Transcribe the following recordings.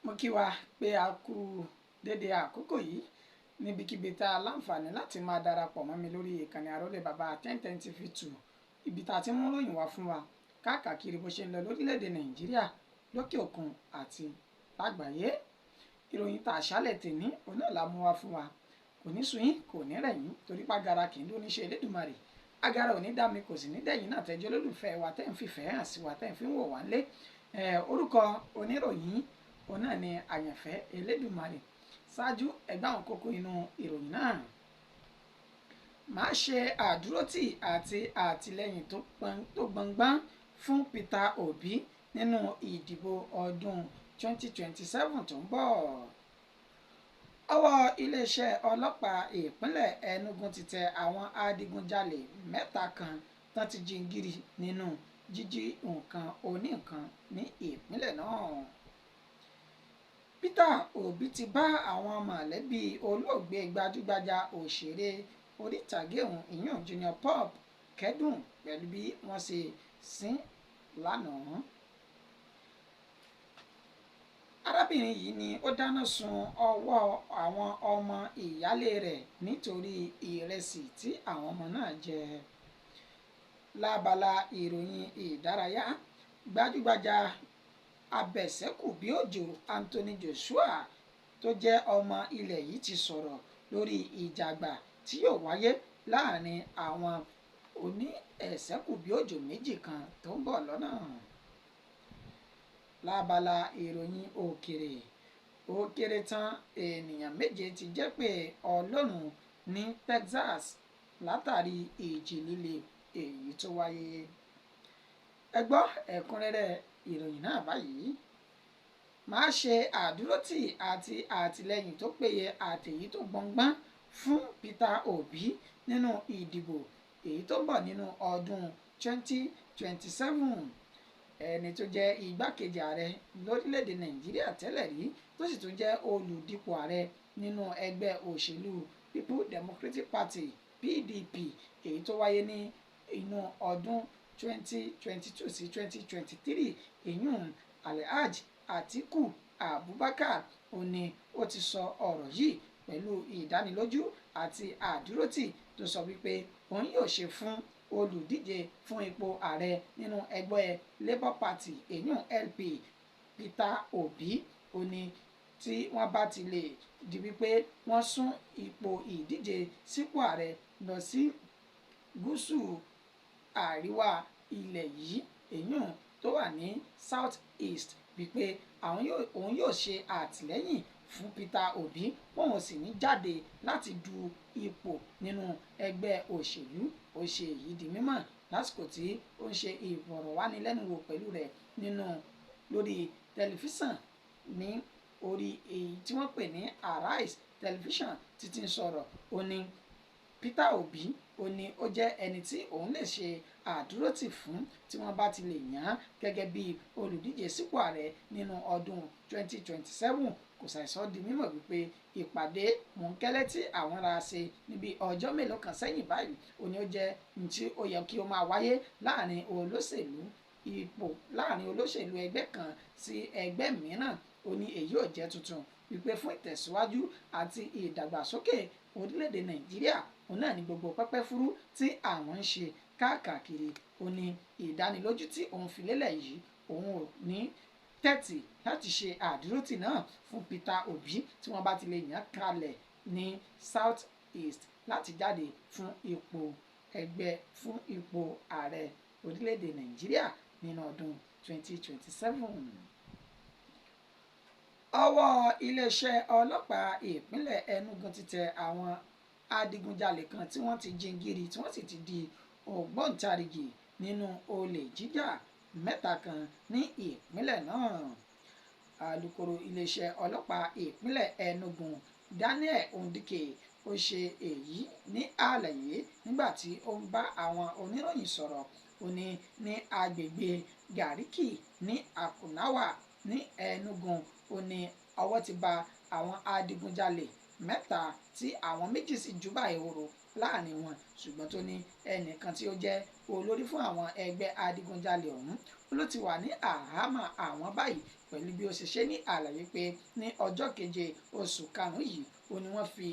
mo kí wa pé a kú dédé àkókò yìí níbikíbi tá a láǹfààní láti máa darapọ̀ mọ́ mi lórí ìkànnì Àrólé Bàbá 1010 TV2 ibi tá a ti mú ròyìn wá fún wa káàkiri bó ṣe ń lọ lórílẹ̀‐èdè Nàìjíríà lókè òkun àti lágbàáyé. Ìròyìn tá a ṣálẹ̀ tèmi òun náà la mú wá fún wa, kò ní sú yín kò ní rẹ̀ yín torí pàgàrà kì í ló ní ṣe Elédùmarè. Agara ò ní dá mi kò sì ní dẹ̀yìn náà tẹ́jọ́ lólùfẹ́ wa tẹ́ ń fìfẹ́ hàn sí wa tẹ́ ń fi ń wò wá lé. Orúkọ oníròyìn òun náà ni Àyànfẹ́ Elédùmarè. Ṣáájú ẹgbẹ́ àwọn kókó inú ìròyìn náà. Máa ṣe àdúrótì àti àtìlẹ́yìn tó gbọngbọ́n fún Peter Obi nínú ìdìbò ọdún 2027 tó ń bọ̀. Ọwọ́ iléeṣẹ́ ọlọ́pàá ìpínlẹ̀ Enugu ti tẹ àwọn adigunjalè mẹ́ta kan tán ti jingiri nínú jíjí nǹkan oníǹkan ní ìpínlẹ̀ náà. Peter Obi ti bá àwọn mọ̀lẹ́bí olóògbé gbajúgbajà òṣèré orítàgé ọ̀hún ìyún Junior Pope kẹ́dùn pẹ̀lú bí wọ́n ṣe sin lánàá. Arábìnrin yìí ni ó dáná sun ọwọ́ àwọn ọmọ ìyálé rẹ̀ nítorí ìrẹsì tí àwọn ọmọ náà jẹ. Lábala ìròyìn ìdárayá, gbajúgbajà abẹ̀sẹ́kù bí òjò Anthony Joshua tó jẹ́ ọmọ ilẹ̀ yìí ti sọ̀rọ̀ lórí ìjàgbá tí yóò wáyé láàrin àwọn oní ẹ̀sẹ́kù bí òjò méjì kan tó ń bọ̀ lọ́nà. Lábala ìròyìn òkèrè, ó kéré tán ènìyàn méje ti jẹ́ pé Ọlọ́run ní Texas látàrí ìjì líle èyí tó wáyé. Ẹ gbọ́ ẹ̀kúnrẹ́rẹ́ ìròyìn náà báyìí. Máa ṣe àdúrótì àti àtìlẹ́yìn tó péye àtèyí tó gbọngbọ́n fún Peter Obi nínú ìdìbò èyí tó ń bọ̀ nínú ọdún 2027. Ẹni tó jẹ́ igbákejì ààrẹ lórílẹ̀‐èdè Nàìjíríà tẹ́lẹ̀ rí tó sì tún jẹ́ olùdípò ààrẹ nínú ẹgbẹ́ òṣèlú People Democratic Party PDP èyí tó wáyé ní inú ọdún 2022 sí 2023 ìyún Alhaji Atiku Abubakar ó ní ó ti sọ ọ̀rọ̀ yìí pẹ̀lú ìdánilójú àti àdúrótì tó sọ wípé òun yóò ṣe fún olùdíje fún ipò ààrẹ nínú ẹgbẹ́ Labour Party ìyún LP Peter Obi ó ní tí wọ́n bá ti lè di wípé wọ́n sún ipò ìdíje sípò ààrẹ lọ sí gúúsù àríwá ilẹ̀ yìí ìyún tó wà ní South East wípé òun yóò ṣe àtìlẹ́yìn fún Peter Obi wọn sì ní jáde láti du ipò nínú ẹgbẹ́ òṣèlú. Ó ṣe èyí di mímọ̀ lásìkò tí ó ń ṣe ìfọ̀rọ̀wánilẹ́nuwò pẹ̀lú rẹ̀ lórí tẹlifíṣàn ní orí èyí tí wọ́n pè ní Arise tẹlifíṣàn títí ń sọ̀rọ̀ ó ní Peter Obi ó ní ó jẹ́ ẹni tí òun lè ṣe àdúrótì fún tí wọ́n bá ti lè yàn án gẹ́gẹ́ bí olùdíje sípò ààrẹ nínú ọdún 2027. Kò ṣàìsọ di mímọ̀ wípé ìpàdé mọ̀ńkẹ́lẹ́ tí àwọn ra ṣe níbi ọjọ́ mélòó kan sẹ́yìn báyìí ó ní ó jẹ́ ní tí ó yẹ kí ó máa wáyé láàrin olóṣèlú ẹgbẹ́ kan sí ẹgbẹ́ mìíràn. Ó ní èyí ò jẹ́ tuntun wípé fún ìtẹ̀síwájú àti ìdàgbàsókè orílẹ̀-èdè Nàìjíríà òun náà ní gbogbo pẹ́pẹ́ fúrú tí àwọn ń ṣe káàkiri. Ó ní ìdánilójú tí òun fi lélẹ̀ yìí òun ò ní tẹ́tì láti ṣe àdúrótì náà fún Peter Obi tí wọ́n bá ti lè yàn kalẹ̀ ní South East láti jáde fún ipò ààrẹ orílẹ̀-èdè Nàìjíríà nínú ọdún 2027. Ọwọ́ iléeṣẹ́ ọlọ́pàá ìpínlẹ̀ Enugu ti tẹ àwọn adigunjalè kan tí wọ́n ti jingiri tí wọ́n sì ti di ògbóǹtarìgì nínú olè jíjà mẹ́ta kan ní ìpínlẹ̀ náà. Alukoro iléeṣẹ́ ọlọ́pàá ìpínlẹ̀ Enugu Daniel Ondike ó ṣe èyí ní àlàyé nígbà tí ó ń bá àwọn oníròyìn sọ̀rọ̀ ó ní agbègbè Gariki ní Akunawa ní Enugu ó ní ọwọ́ ti bà àwọn adigunjalè mẹ́ta tí àwọn méjì sì júbà ìhòòrò láàrin wọn ṣùgbọ́n tó ní ẹnìkan tí ó jẹ́ olórí fún àwọn ẹgbẹ́ adigunjalè ọ̀hún ló ti wà ní àhámọ́ àwọn báyìí pẹ̀lú bí ó ṣe ṣe ní àlàyé pé ní ọjọ́ keje oṣù karùn-ún yìí ó ní wọ́n fi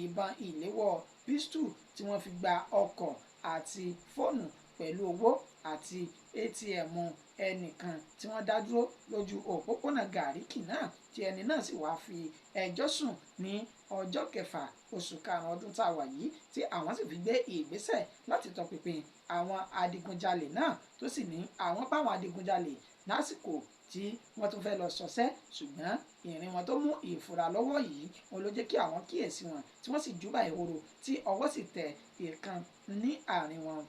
ìbọn ìléwọ́ pistol tí wọ́n fi gba ọkọ̀ àti fóònù pẹ̀lú owó àti ATM ẹnìkan tí wọ́n dá dúró lójú òpópónà Gàríkì náà tí ẹni náà sì wáá fi ẹjọ́ sùn ní ọjọ́ kẹfà oṣù karùn-ún ọdún tá a wà yìí tí àwọn sì fi gbé ìgbésẹ̀ láti tọpinpin àwọn adigunjalè náà tó sì ní àwọn báwọn adigunjalè lásìkò tí wọ́n tún fẹ́ lọ ṣọṣẹ́ ṣùgbọ́n ìrìn wọn tó mú ìfura lọ́wọ́ yìí wọn ló jẹ́ kí àwọn kíyèsí wọn tí wọ́n sì júbà ìhòòrò tí ọwọ́ sì tẹ ìkan ní àárín wọn.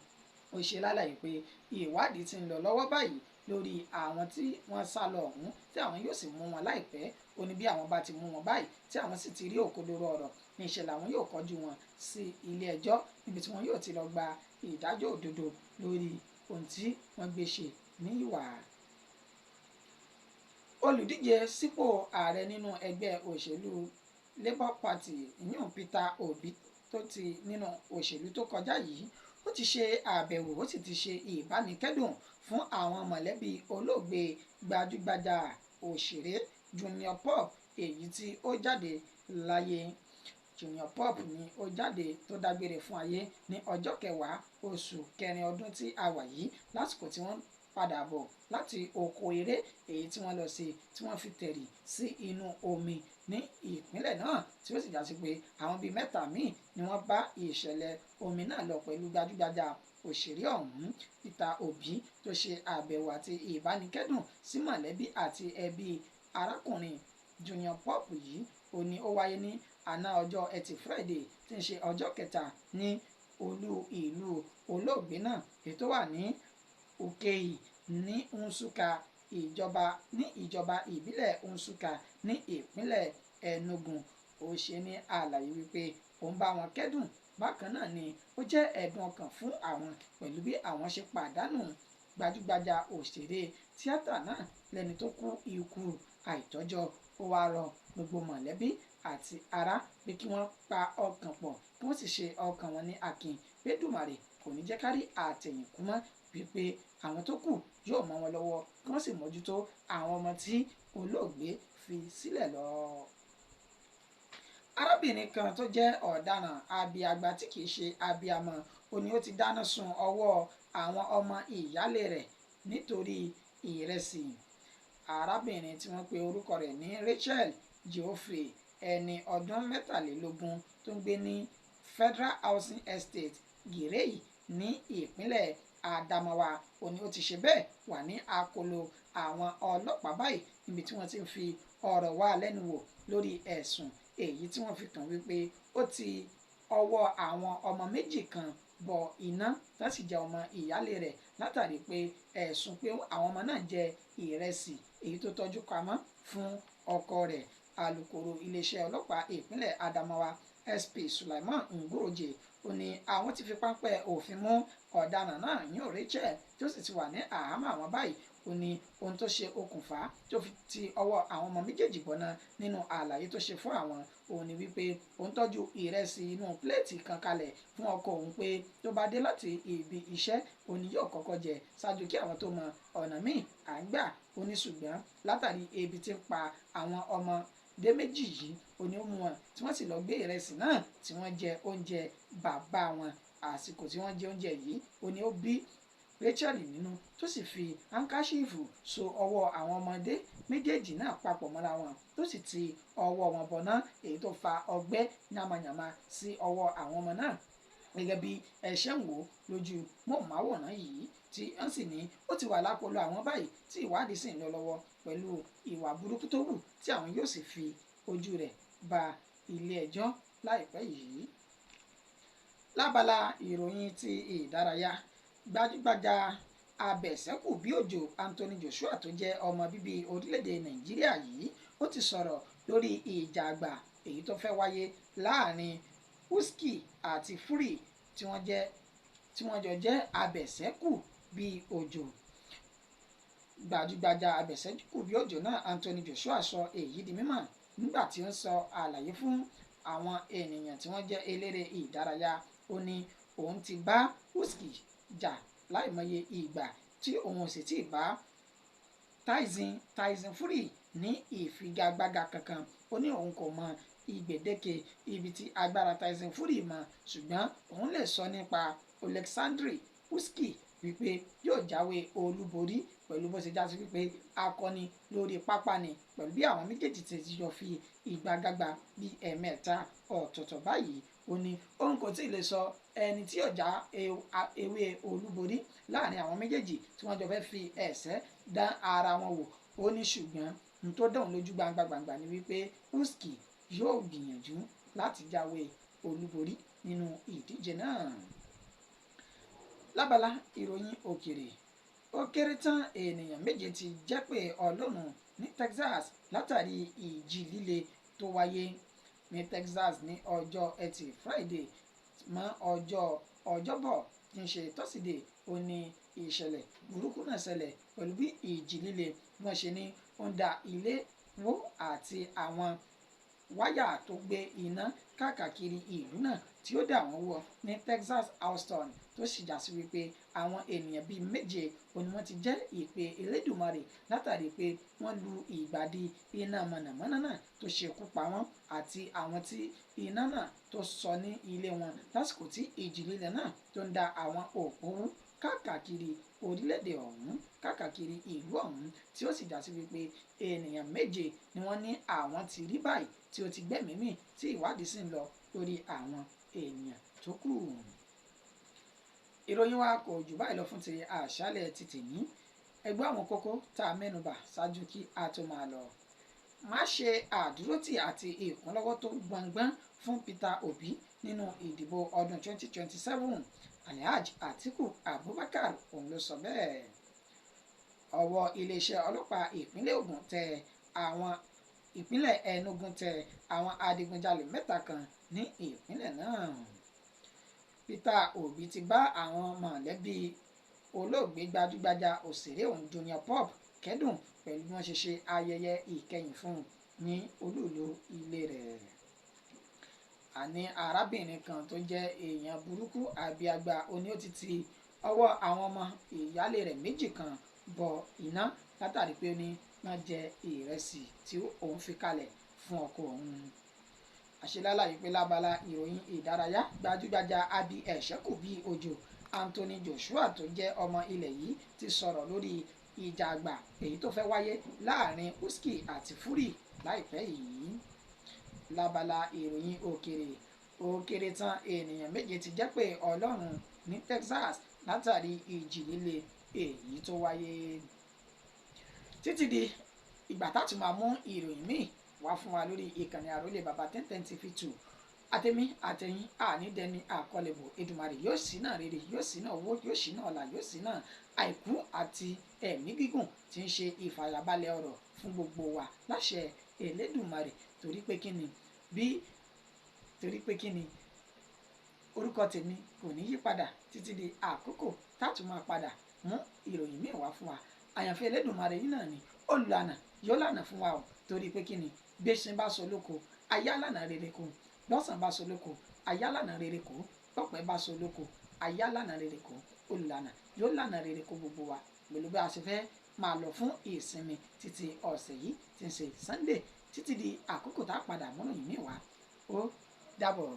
Ó ṣe lálàyé pé ìwádìí ti ń lọ lọ́wọ́ báyìí lórí àwọn tí wọ́n sá lọ ọ̀hún tí àwọn yóò sì mú wọn láìpẹ́ ó ní bí àwọn bá ti mú wọn báyìí tí àwọn sì ti rí òkodoro ọ̀rọ̀ ní ìṣẹ̀lẹ̀ àwọn yóò kọjú wọn sí ilé ẹjọ́ níbi tí wọn yóò ti lọ gba ìdájọ́ òdodo lórí ohun tí wọ́n gbé ṣe ní ìwà. Olùdíje sípò ààrẹ nínú ẹgbẹ́ òṣèlú Labour Party ìyún Peter Obi tó ti nínú òṣèlú tó kọjá yìí ó ti ṣe àbẹ̀wò ó sì ti ṣe ìbánikẹ́dùn fún àwọn mọ̀lẹ́bí olóògbé gbajúgbajà òṣèré Junior Pope èyí tí ó jáde láyé. Junior Pope ni ó jáde tó dágbére fún ayé ní ọjọ́ kẹwàá oṣù kẹrin ọdún tí a wà yìí lásìkò tí wọ́n padà bọ̀ láti oko eré èyí tí wọ́n lọ sí tí wọ́n fi tẹ̀rì sí inú omi ní ìpínlẹ̀ náà tí ó sì já sí pé àwọn bíi mẹ́ta míì ni wọ́n bá ìṣẹ̀lẹ̀ omi náà lọ pẹ̀lú gbajúgbajà òṣèré ọ̀hún Peter Obi tó ṣe àbẹ̀wò àti ìbánikẹ́dùn sí mọ̀lẹ́bí àti ẹbí arákùnrin Junior Pope yìí ó ní ó wáyé ní àná ọjọ́ ẹtì Friday tí ń ṣe ọjọ́ kẹta ní olú ìlú olóògbé náà èyí tó wà ní Ukehi ní Nsukka ìjọba ìbílẹ̀ Nsukka ní ìpínlẹ̀ Enugu. Ó ṣe ní àlàyé wípé ó ń bá wọn kẹ́dùn bákan náà ni ó jẹ́ ẹ̀dùn ọkàn fún àwọn pẹ̀lú bí àwọn ṣe pàdánù gbajúgbajà òṣèré tíátà náà lẹ́ni tó kú ikú àìtọ́jọ́. Ó wá rọ gbogbo mọ̀lẹ́bí àti ará pé kí wọ́n pa ọkàn pọ̀ kí wọ́n sì ṣe ọkàn wọn ní akin pé Èdùmàrè kò ní jẹ́ kárí àtẹ̀yìnkú mọ́ wípé àwọn tó kù yóò mọ́ wọn lọ́wọ́ kí wọ́n sì mójútó àwọn ọmọ tí olóògbé fi sílẹ̀ lọ. Arábìnrin kan tó jẹ́ ọ̀daràn abiagba tí kìí ṣe abiamọ ó ní ó ti dáná sun ọwọ́ àwọn ọmọ ìyálé rẹ̀ nítorí ìrẹsì. Arábìnrin tí wọ́n pe orúkọ rẹ̀ ní Rachel Geoffrey ẹni ọdún mẹ́tàlélógún tó ń gbé ní Federal Housing Estate Girei ní ìpínlẹ̀ Adamawa ó ní ó ti ṣe bẹ́ẹ̀ wà ní akóló àwọn ọlọ́pàá báyìí níbi tí wọ́n ti ń fi ọ̀rọ̀ wá lẹ́nu wò lórí ẹ̀sùn èyí tí wọ́n fi kàn wípé ó ti ọwọ́ àwọn ọmọ méjì kan bọ iná tó sì jẹ́ ọmọ ìyálé rẹ̀ látàrí pé ẹ̀sùn pé àwọn ọmọ náà jẹ ìrẹsì èyí tó tọ́jú pamọ́ fún ọkọ rẹ̀. Alukoro iléeṣẹ́ ọlọ́pàá ìpínlẹ̀ Adamawa SP Sulaiman Ngoroje ó ní àwọn ti fi páńpẹ́ òfin mú ọ̀daràn náà yún Rachel tí ó sì ti wà ní àhámọ́ àwọn báyìí. Ó ní ohun tó ṣe okùnfà tó fi ti ọwọ́ àwọn ọmọ méjèèjì bọ́ná nínú àlàyé tó ṣe fún àwọn òun ni wípé òun tọ́jú ìrẹsì inú pílẹ̀tì kan kalẹ̀ fún ọkọ òun pé tó bá dé láti ibi iṣẹ́ òun ni yóò kọ́kọ́ jẹ ṣáájú kí àwọn tó mọ ọ̀nà míì à ń gbà ó ní ṣùgbọ́n látàrí ebi tí ń pa àwọn ọmọdé méjì yìí ó ní ó mú wọn tí wọ́n sì lọ gbé ìrẹsì náà tí wọ́n jẹ oúnjẹ bàbá wọn àsìkò tí wọ́n jẹ oúnjẹ yìí ó ní ó bí Rachel nínú tó sì fi hankaṣíìfù so ọwọ́ àwọn ọmọdé méjèèjì náà papọ̀ mọ́ra wọn tó sì ti ọwọ́ wọn bọ̀ná èyí tó fa ọgbẹ́ yamayama sí ọwọ́ àwọn ọmọ náà gẹ́gẹ́ bí ẹ̀ṣẹ̀ ń wò lójú mọ́ọ̀máwòrán yìí tí wọ́n sì ní ó ti wà lákọlò àwọn báyìí tí ìwádìí sì ń lọ lọ́wọ́ pẹ̀lú ìwà burúkú tó wù tí àwọn yóò sì fi ojú rẹ̀ ba ilé ẹjọ́ láìpẹ́ yìí. Lábala ìròyìn ti ìdárayá gbajúgbajà abẹ̀sẹ́kù bí òjò Anthony Joshua tó jẹ́ ọmọ bíbí orílẹ̀-èdè Nàìjíríà yìí ó ti sọ̀rọ̀ lórí ìjà àgbà èyí tó fẹ́ wáyé láàrin Usyk àti Fury tí wọ́n jọ jẹ́ abẹ̀sẹ́kù bí òjò. Gbajúgbajà abẹ̀sẹ́kù bí òjò náà Anthony Joshua sọ èyí di mímọ̀ nígbà tí ó ń sọ àlàyé fún àwọn ènìyàn tí wọ́n jẹ́ eléré ìdárayá. Ó ní òun ti bá Usyk jà láìmọye ìgbà tí òun sì ti bá Tyson Fury ní ìfigagbága kankan. Ó ní òun kò mọ ìgbèdéke ibi tí agbára Tyson Fury mọ, ṣùgbọ́n òun lè sọ nípa Oleksandr Usyk wípé yóò jáwé olúborí pẹ̀lú bó ṣe já sí wípé akọni lórí pápá ni, pẹ̀lú bí àwọn méjèèjì ti jọ fi ìgbàgbàgbà bí ẹ̀mẹ́ta ọ̀tọ̀ọ̀tọ̀ báyìí. Ó ní òun kò tí ì lè sọ ẹni tí yóò já ewé olúborí láàrin àwọn méjèèjì tí wọ́n jọ fẹ́ fi ẹ̀sẹ́ dán ara wọn wò. Ó ní ṣùgbọ́n n tó dán lójú gbangba ni wípé Usyk yóò gbìyànjú láti jáwé olúborí nínú ìdíje náà. Lábala ìròyìn òkèrè, ó kéré tán ènìyàn méje ti jẹ́pè Ọlọ́run ní Texas látàrí ìjì líle tó wáyé ní Texas ní ọjọ́ Ẹtì Friday mọ́ ọjọ́bọ̀ tí ń ṣe Thursday. Ó ní ìṣẹ̀lẹ̀ burúkú náà ṣẹlẹ̀ pẹ̀lú bí ìjì líle wọ́n ṣe ní ó ń da ilé wó àti àwọn wáyà tó gbé iná káàkiri ìlú náà tí ó dà wọ́n wọ̀ ní Texas Houston, tó sì já sí wípé àwọn ènìyàn bíi méje òní wọ́n ti jẹ́ ìpè Elédùmarè látàrí pé wọ́n lu ìgbàdí iná mọ̀nàmọ́ná náà tó ṣekú pa wọ́n àti àwọn tí iná náà tó sọ ní ilé wọn lásìkò tí ìjì líle náà tó ń da àwọn òpó rú káàkiri orílẹ̀-èdè ọ̀hún, káàkiri ìlú ọ̀hún, tí ó sì já sí wípé ènìyàn méje ni wọ́n ní àwọn ti rí báyìí tí ó ti gbẹ́mìí mì tí ìwádìí sì ń lọ lórí àwọn ènìyàn tó kù. Ìròyìn wa kò jù báyìí lọ fún ti àṣálẹ́ ti tèmi. Ẹgbẹ́ àwọn kókó tá a mẹ́nubà ṣáájú kí a tó máa lọ. Má ṣe àdúrótì àti ìkúnlọ́wọ́ tó gbọngbọ́n fún Peter Obi nínú ìdìbò ọdún 2027. Alhaji Atiku Abubakar òun ló sọ bẹ́ẹ̀. Ọwọ́ iléeṣẹ́ ọlọ́pàá ìpínlẹ̀ Ògùn tẹ àwọn ìpínlẹ̀ Enugu tẹ àwọn adigunjalè mẹ́ta kan ní ìpínlẹ̀ náà. Peter Obi ti bá àwọn mọ̀lẹ́bí olóògbé gbajúgbajà òṣèré ọ̀hún Junior Pope kẹ́dùn pẹ̀lú bí wọ́n ṣe ṣe ayẹyẹ ìkẹyìn fún un ní olúùlú ilé rẹ̀. Àní arábìnrin kan tó jẹ́ èèyàn burúkú àbíàgbà oní ó ti ti ọwọ́ àwọn ọmọ ìyálé rẹ̀ méjì kan bọ iná látàrí pé ó ní wọ́n jẹ ìrẹsì tí òun fi kalẹ̀ fún ọkọ òun. Àṣelálàyé pé lábala ìròyìn ìdárayá, gbajúgbajà abi ẹ̀ṣẹ́kù bíi òjò Anthony Joshua tó jẹ́ ọmọ ilẹ̀ yìí ti sọ̀rọ̀ lórí ìjà àgbà èyí tó fẹ́ wáyé láàrin Usyk àti Fury láìpẹ́ yìí. Lábala ìròyìn òkèrè, ó kéré tán ènìyàn méje ti jẹ́pè Ọlọ́run ní Texas látàrí ìjì líle èyí tó wáyé. Títí di ìgbà tá ti máa mú ìròyìn míì wá fún wa lórí ìkànnì àrólé baba 1010 TV2, àtẹ̀mí àtẹ̀yìn ànídẹni àkọlẹ̀bọ̀ Èdùmàrè yóò sí náà rere, yóò sí náà owó, yóò sí náà ọlà, yóò sí náà àìkú àti ẹ̀mí gígùn tí ń ṣe ìfàyàbalẹ̀ ọ̀rọ̀ fún gbogbo wa láṣẹ Elédùmarè. Torí pé kíni orúkọ tèmi kò ní yí padà títí di àkókò táàtù máa padà mú ìròyìn míì wá fún wa. Àyànfẹ́ Elédùmarè yìí náà ni olùlànà yóò lànà fún wa o. Torí pé kíni gbéṣin bá sọ lóko ayá lànà rere kò, lọ́sàn bá sọ lóko ayá lànà rere kò, lọ́pẹ́ bá sọ lóko ayá lànà rere kò. Olùlànà yóò lànà rere kò gbogbo wa pẹ̀lú bí a ṣe fẹ́ máa lọ fún ìsinmi títí ọ̀sẹ̀ yìí tí ń ṣe Sunday títí di àkókò tá a padà múròyìn míì wá. Ó dàbọ̀.